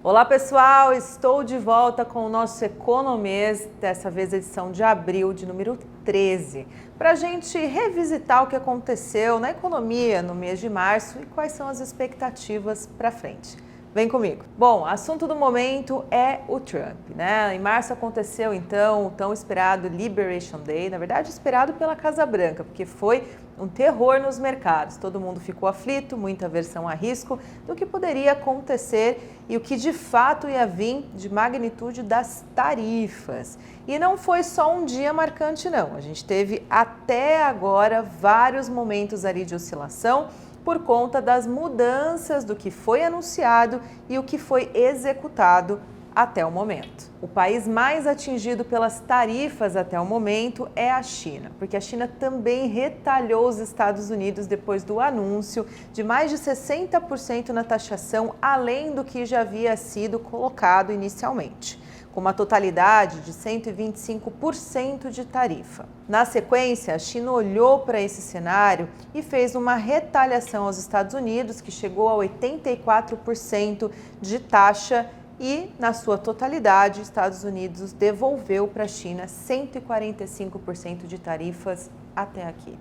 Olá pessoal, estou de volta com o nosso Economês, dessa vez edição de abril, de número 13, para a gente revisitar o que aconteceu na economia no mês de março e quais são as expectativas para frente. Vem comigo. Bom, assunto do momento é o Trump, né? Em março aconteceu então o tão esperado Liberation Day, na verdade esperado pela Casa Branca, porque foi um terror nos mercados. Todo mundo ficou aflito, muita aversão a risco do que poderia acontecer e o que de fato ia vir de magnitude das tarifas. E não foi só um dia marcante não, a gente teve até agora vários momentos ali de oscilação por conta das mudanças do que foi anunciado e o que foi executado até o momento. O país mais atingido pelas tarifas até o momento é a China, porque a China também retalhou os Estados Unidos depois do anúncio de mais de 60% na taxação, além do que já havia sido colocado inicialmente, com uma totalidade de 125% de tarifa. Na sequência, a China olhou para esse cenário e fez uma retaliação aos Estados Unidos, que chegou a 84% de taxa e, na sua totalidade, os Estados Unidos devolveu para a China 145% de tarifas até aqui.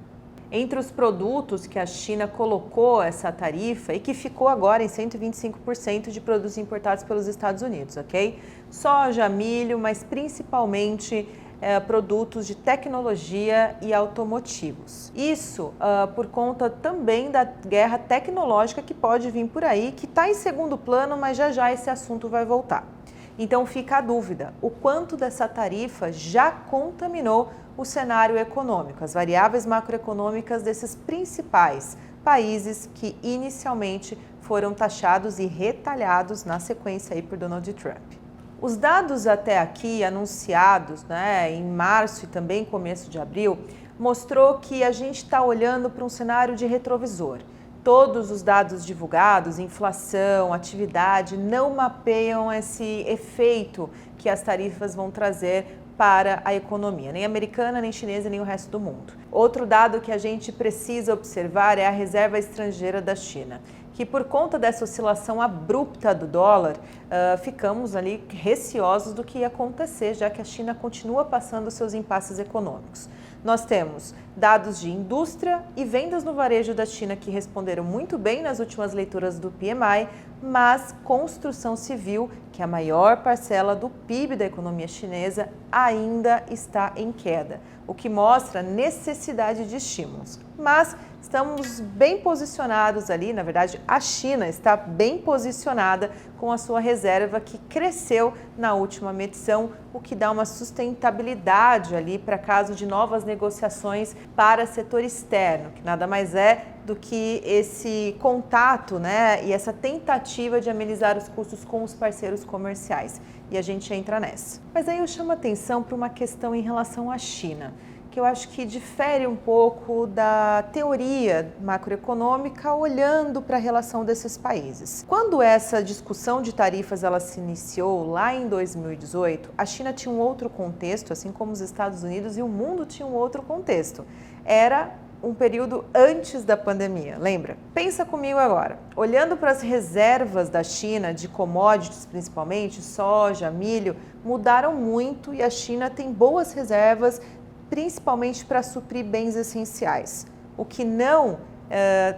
Entre os produtos que a China colocou essa tarifa e que ficou agora em 125% de produtos importados pelos Estados Unidos, ok? Soja, milho, mas principalmente produtos de tecnologia e automotivos. Isso por conta também da guerra tecnológica que pode vir por aí, que está em segundo plano, mas já esse assunto vai voltar. Então fica a dúvida, o quanto dessa tarifa já contaminou o cenário econômico, as variáveis macroeconômicas desses principais países que inicialmente foram taxados e retalhados na sequência aí por Donald Trump. Os dados até aqui anunciados, em março e também começo de abril, mostrou que a gente está olhando para um cenário de retrovisor. Todos os dados divulgados, inflação, atividade, não mapeiam esse efeito que as tarifas vão trazer para a economia, nem americana, nem chinesa, nem o resto do mundo. Outro dado que a gente precisa observar é a reserva estrangeira da China, que por conta dessa oscilação abrupta do dólar, ficamos ali receosos do que ia acontecer, já que a China continua passando seus impasses econômicos. Nós temos dados de indústria e vendas no varejo da China que responderam muito bem nas últimas leituras do PMI, mas construção civil, que é a maior parcela do PIB da economia chinesa, ainda está em queda, o que mostra a necessidade de estímulos. Mas estamos bem posicionados ali, na verdade a China está bem posicionada com a sua reserva que cresceu na última medição, o que dá uma sustentabilidade ali para caso de novas negociações para setor externo, que nada mais é do que esse contato, e essa tentativa de amenizar os custos com os parceiros comerciais. E a gente entra nessa. Mas aí eu chamo a atenção para uma questão em relação à China, que eu acho que difere um pouco da teoria macroeconômica olhando para a relação desses países. Quando essa discussão de tarifas ela se iniciou lá em 2018, a China tinha um outro contexto, assim como os Estados Unidos, e o mundo tinha um outro contexto. Era um período antes da pandemia, lembra? Pensa comigo agora, olhando para as reservas da China, de commodities principalmente, soja, milho, mudaram muito e a China tem boas reservas, principalmente para suprir bens essenciais, o que não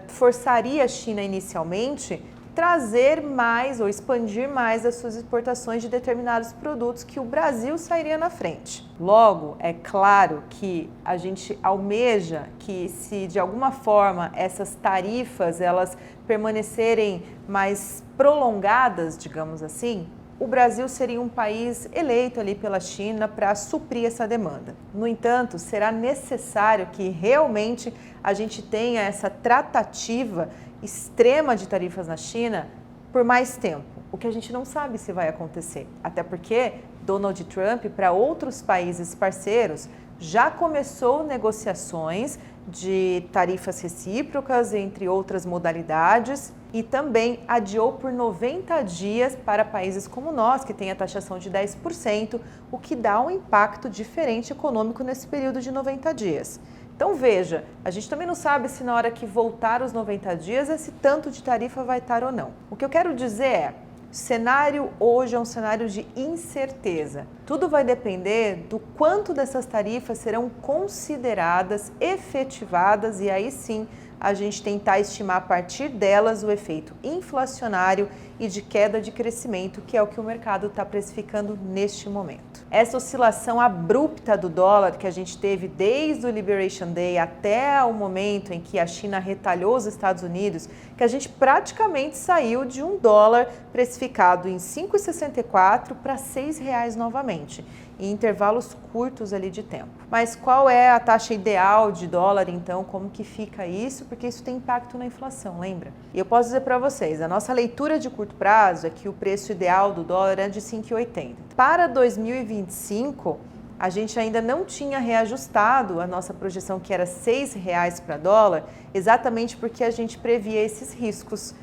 forçaria a China inicialmente trazer mais ou expandir mais as suas exportações de determinados produtos que o Brasil sairia na frente. Logo, é claro que a gente almeja que se de alguma forma essas tarifas elas permanecerem mais prolongadas, digamos assim, o Brasil seria um país eleito ali pela China para suprir essa demanda. No entanto, será necessário que realmente a gente tenha essa tratativa extrema de tarifas na China por mais tempo, o que a gente não sabe se vai acontecer. Até porque Donald Trump, para outros países parceiros, já começou negociações de tarifas recíprocas, entre outras modalidades, e também adiou por 90 dias para países como nós, que tem a taxação de 10%, o que dá um impacto diferente econômico nesse período de 90 dias. Então veja, a gente também não sabe se na hora que voltar os 90 dias esse tanto de tarifa vai estar ou não. O que eu quero dizer é, O cenário hoje é um cenário de incerteza. Tudo vai depender do quanto dessas tarifas serão consideradas, efetivadas e aí sim a gente tentar estimar a partir delas o efeito inflacionário e de queda de crescimento, que é o que o mercado está precificando neste momento. Essa oscilação abrupta do dólar que a gente teve desde o Liberation Day até o momento em que a China retalhou os Estados Unidos, que a gente praticamente saiu de um dólar precificado em 5,64 para R$ 6 novamente, em intervalos curtos ali de tempo. Mas qual é a taxa ideal de dólar, então? Como que fica isso? Porque isso tem impacto na inflação, lembra? E eu posso dizer para vocês, a nossa leitura de curto prazo é que o preço ideal do dólar é de 5,80. Para 2025, a gente ainda não tinha reajustado a nossa projeção, que era R$ 6 para dólar, exatamente porque a gente previa esses riscos,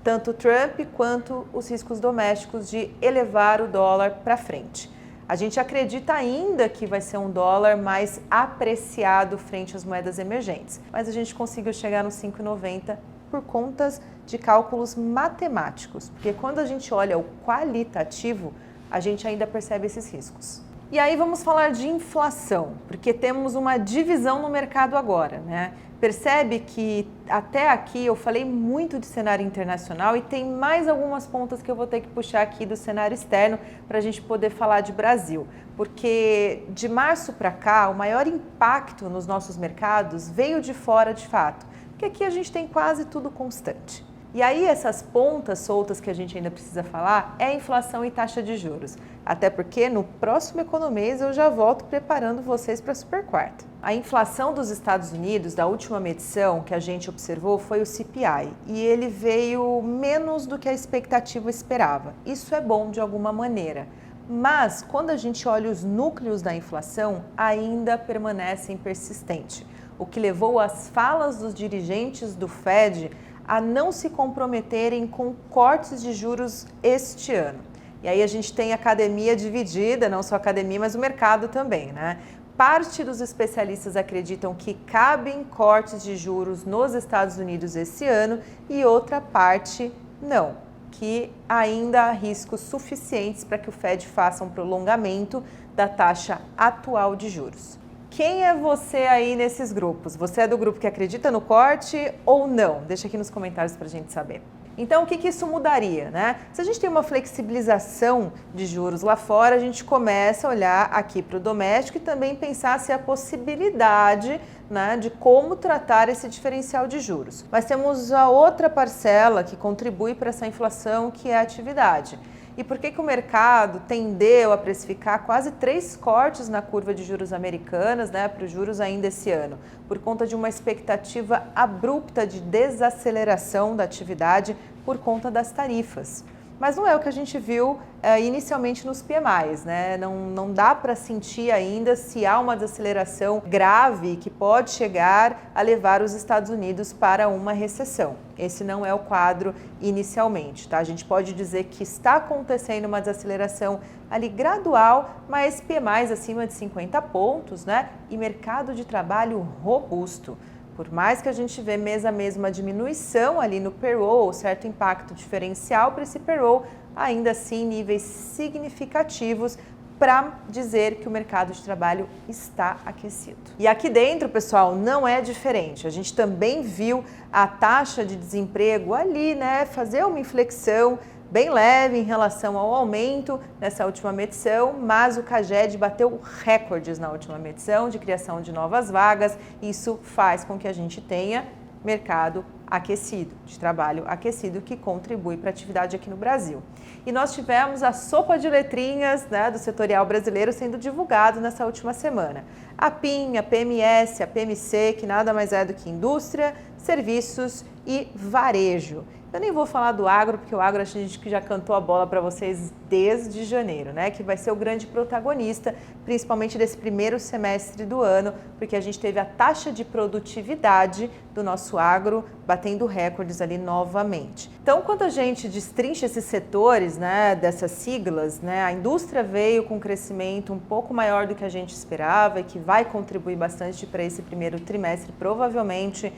tanto Trump quanto os riscos domésticos de elevar o dólar para frente. A gente acredita ainda que vai ser um dólar mais apreciado frente às moedas emergentes, mas a gente conseguiu chegar no 5,90 por contas de cálculos matemáticos, porque quando a gente olha o qualitativo, a gente ainda percebe esses riscos. E aí vamos falar de inflação, porque temos uma divisão no mercado agora, né? Percebe que até aqui eu falei muito de cenário internacional e tem mais algumas pontas que eu vou ter que puxar aqui do cenário externo para a gente poder falar de Brasil. Porque de março para cá, o maior impacto nos nossos mercados veio de fora de fato, porque aqui a gente tem quase tudo constante. E aí essas pontas soltas que a gente ainda precisa falar é inflação e taxa de juros. Até porque no próximo Economês eu já volto preparando vocês para a super quarta. A inflação dos Estados Unidos da última medição que a gente observou foi o CPI e ele veio menos do que a expectativa esperava. Isso é bom de alguma maneira. Mas quando a gente olha os núcleos da inflação, ainda permanecem persistentes, o que levou as falas dos dirigentes do Fed a não se comprometerem com cortes de juros este ano. E aí a gente tem a academia dividida, não só a academia, mas o mercado também, né? Parte dos especialistas acreditam que cabem cortes de juros nos Estados Unidos esse ano e outra parte não, que ainda há riscos suficientes para que o Fed faça um prolongamento da taxa atual de juros. Quem é você aí nesses grupos? Você é do grupo que acredita no corte ou não? Deixa aqui nos comentários para a gente saber. Então, o que isso mudaria, né? Se a gente tem uma flexibilização de juros lá fora, a gente começa a olhar aqui para o doméstico e também pensar se há possibilidade, né, de como tratar esse diferencial de juros. Mas temos a outra parcela que contribui para essa inflação, que é a atividade. E por que o mercado tendeu a precificar quase 3 cortes na curva de juros americanas, né, para os juros ainda esse ano? Por conta de uma expectativa abrupta de desaceleração da atividade por conta das tarifas. Mas não é o que a gente viu inicialmente nos PMIs, né? Não dá para sentir ainda se há uma desaceleração grave que pode chegar a levar os Estados Unidos para uma recessão. Esse não é o quadro inicialmente, tá? A gente pode dizer que está acontecendo uma desaceleração ali gradual, mas PMIs acima de 50 pontos, né? E mercado de trabalho robusto. Por mais que a gente vê mês a mês uma diminuição ali no payroll, certo impacto diferencial para esse payroll, ainda assim níveis significativos para dizer que o mercado de trabalho está aquecido. E aqui dentro, pessoal, não é diferente. A gente também viu a taxa de desemprego ali, né, fazer uma inflexão bem leve em relação ao aumento nessa última medição, mas o CAGED bateu recordes na última medição de criação de novas vagas. Isso faz com que a gente tenha mercado aquecido, de trabalho aquecido, que contribui para a atividade aqui no Brasil. E nós tivemos a sopa de letrinhas, né, do setorial brasileiro sendo divulgado nessa última semana. A PIM, a PMS, a PMC, que nada mais é do que indústria, serviços e varejo. Eu nem vou falar do agro, porque o agro a gente já cantou a bola para vocês desde janeiro, né? Que vai ser o grande protagonista, principalmente desse primeiro semestre do ano, porque a gente teve a taxa de produtividade do nosso agro batendo recordes ali novamente. Então, quando a gente destrincha esses setores, né, dessas siglas, né, a indústria veio com um crescimento um pouco maior do que a gente esperava e que vai contribuir bastante para esse primeiro trimestre, provavelmente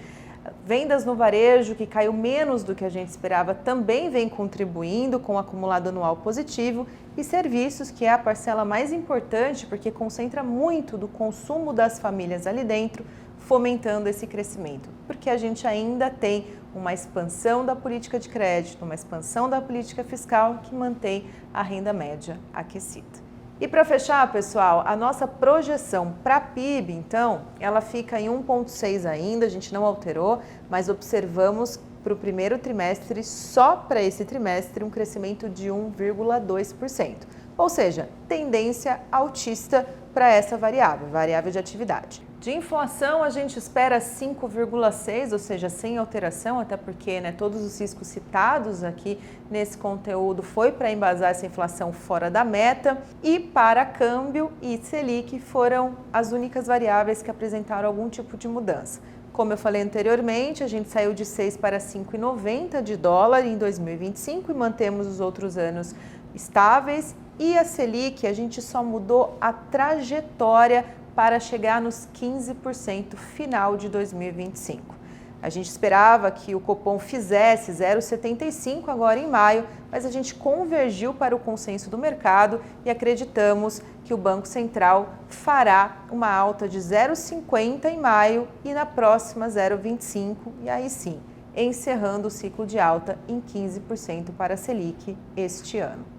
Vendas no varejo, que caiu menos do que a gente esperava, também vem contribuindo com o acumulado anual positivo. E serviços, que é a parcela mais importante, porque concentra muito do consumo das famílias ali dentro, fomentando esse crescimento. Porque a gente ainda tem uma expansão da política de crédito, uma expansão da política fiscal que mantém a renda média aquecida. E para fechar, pessoal, a nossa projeção para PIB, então, ela fica em 1,6 ainda, a gente não alterou, mas observamos para o primeiro trimestre, só para esse trimestre, um crescimento de 1,2%. Ou seja, tendência altista para essa variável de atividade. De inflação, a gente espera 5,6, ou seja, sem alteração, até porque todos os riscos citados aqui nesse conteúdo foi para embasar essa inflação fora da meta. E para câmbio e Selic foram as únicas variáveis que apresentaram algum tipo de mudança. Como eu falei anteriormente, a gente saiu de 6 para 5,90 de dólar em 2025 e mantemos os outros anos estáveis. E a Selic, a gente só mudou a trajetória para chegar nos 15% final de 2025. A gente esperava que o Copom fizesse 0,75 agora em maio, mas a gente convergiu para o consenso do mercado e acreditamos que o Banco Central fará uma alta de 0,50 em maio e na próxima 0,25, e aí sim, encerrando o ciclo de alta em 15% para a Selic este ano.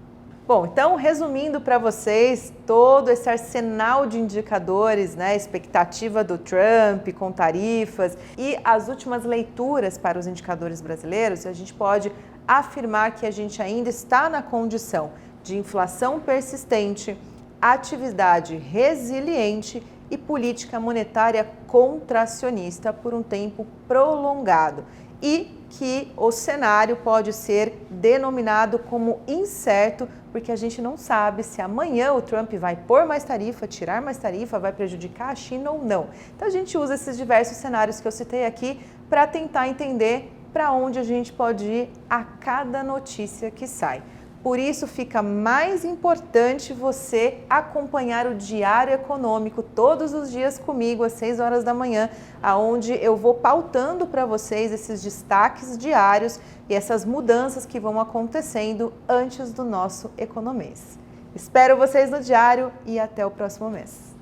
Bom, então, resumindo para vocês todo esse arsenal de indicadores, expectativa do Trump com tarifas e as últimas leituras para os indicadores brasileiros, a gente pode afirmar que a gente ainda está na condição de inflação persistente, atividade resiliente e política monetária contracionista por um tempo prolongado. E que o cenário pode ser denominado como incerto, porque a gente não sabe se amanhã o Trump vai pôr mais tarifa, tirar mais tarifa, vai prejudicar a China ou não. Então a gente usa esses diversos cenários que eu citei aqui para tentar entender para onde a gente pode ir a cada notícia que sai. Por isso fica mais importante você acompanhar o Diário Econômico todos os dias comigo às 6 horas da manhã, aonde eu vou pautando para vocês esses destaques diários e essas mudanças que vão acontecendo antes do nosso Economês. Espero vocês no Diário e até o próximo mês.